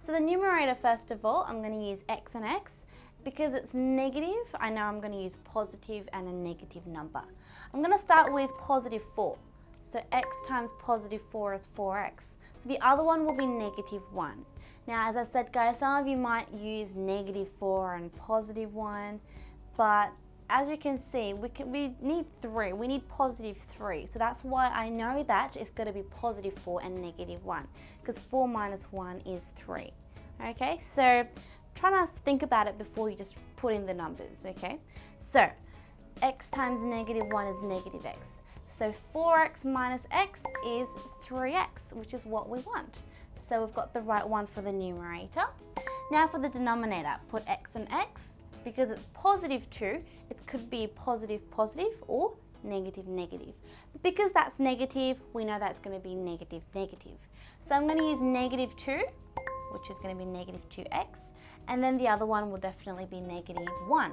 So the numerator, first of all, I'm going to use x and x. Because it's negative, I know I'm going to use positive and a negative number. I'm going to start with positive 4. So x times positive 4 is 4x. So the other one will be negative 1. Now, as I said, guys, some of you might use negative 4 and positive 1, but as you can see, we need 3. We need positive 3. So that's why I know that it's going to be positive 4 and negative 1, because 4 minus 1 is 3. Okay, so try to think about it before you just put in the numbers, okay? So, x times negative 1 is negative x. So 4x minus x is 3x, which is what we want. So we've got the right one for the numerator. Now for the denominator, put x and x. Because it's positive 2, it could be positive positive or negative negative. But because that's negative, we know that's going to be negative negative. So I'm going to use negative 2, which is going to be negative 2x, and then the other one will definitely be negative 1.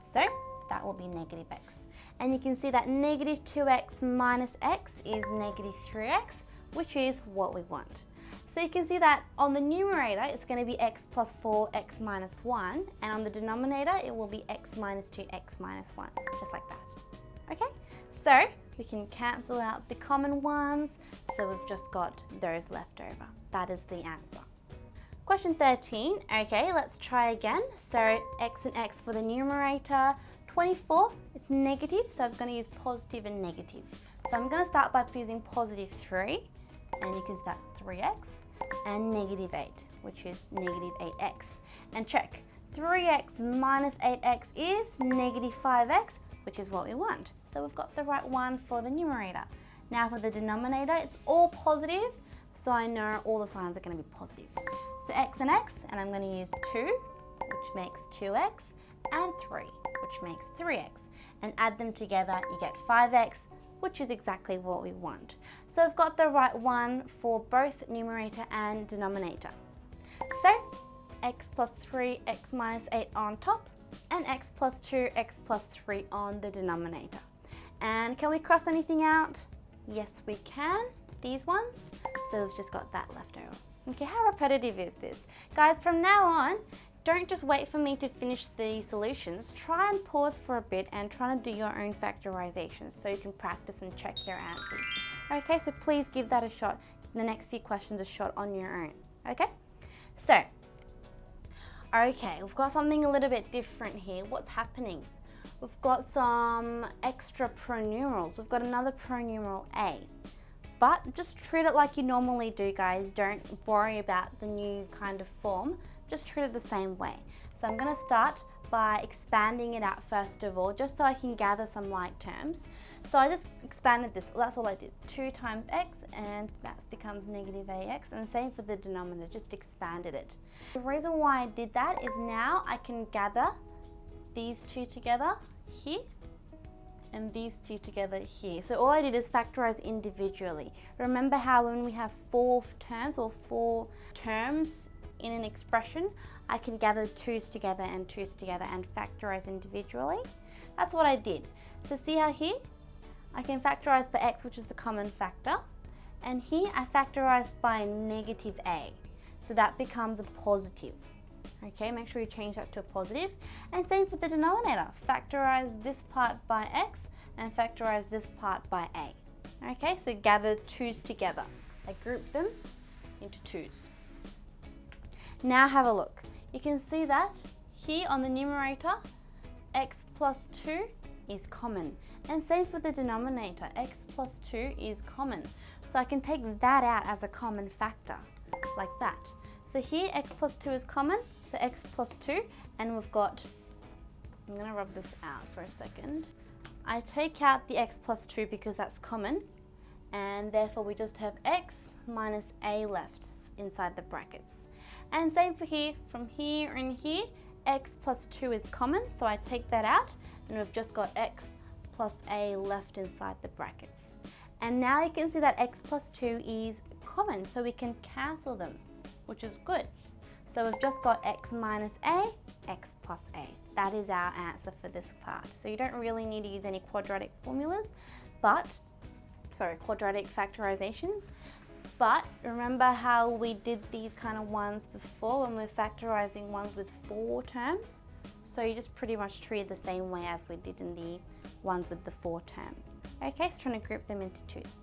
So that will be negative x. And you can see that negative 2x minus x is negative 3x, which is what we want. So you can see that on the numerator, it's going to be x plus 4, x minus 1, and on the denominator, it will be x minus 2, x minus 1, just like that. Okay, so we can cancel out the common ones, so we've just got those left over. That is the answer. Question 13, okay, let's try again. So x and x for the numerator, 24 is negative, so I'm going to use positive and negative. So I'm going to start by using positive 3, and you can see that's 3x, and negative 8, which is negative 8x. And check, 3x minus 8x is negative 5x, which is what we want. So we've got the right one for the numerator. Now for the denominator, it's all positive, so I know all the signs are going to be positive. So x and x, and I'm going to use 2, which makes 2x, and 3, which makes 3x. And add them together, you get 5x, which is exactly what we want. So I've got the right one for both numerator and denominator. So x plus 3, x minus 8 on top, and x plus 2, x plus 3 on the denominator. And can we cross anything out? Yes, we can. These ones. So we've just got that left over. Okay, how repetitive is this? Guys, from now on, don't just wait for me to finish the solutions. Try and pause for a bit and try to do your own factorizations so you can practice and check your answers. Okay, so please give that a shot. The next few questions a shot on your own. Okay? So, okay, we've got something a little bit different here. What's happening? We've got some extra pronumerals. We've got another pronumeral A. But just treat it like you normally do, guys. Don't worry about the new kind of form. Just treat it the same way. So I'm going to start by expanding it out first of all, just so I can gather some like terms. So I just expanded this. Well, that's all I did. 2 times x, and that becomes negative ax. And the same for the denominator, just expanded it. The reason why I did that is now I can gather these two together here, and these two together here. So all I did is factorize individually. Remember how when we have 4 terms or 4 terms in an expression, I can gather 2's together and 2's together and factorize individually? That's what I did. So see how here, I can factorize by x, which is the common factor, and here I factorized by negative a. So that becomes a positive. Okay, make sure you change that to a positive. And same for the denominator. Factorize this part by x and factorize this part by a. Okay, so gather 2's together. I group them into 2's. Now have a look. You can see that here on the numerator, x plus 2 is common. And same for the denominator, x plus 2 is common. So I can take that out as a common factor, like that. So here x plus 2 is common, so x plus 2, and we've got, I'm going to rub this out for a second. I take out the x plus 2 because that's common, and therefore we just have x minus a left inside the brackets. And same for here, from here and here, x plus 2 is common, so I take that out, and we've just got x plus a left inside the brackets. And now you can see that x plus 2 is common, so we can cancel them, which is good. So we've just got x minus a, x plus a. That is our answer for this part. So you don't really need to use any quadratic formulas, quadratic factorizations, But remember how we did these kind of ones before when we're factorizing ones with 4 terms? So you just pretty much treat it the same way as we did in the ones with the 4 terms. Okay, so trying to group them into 2's.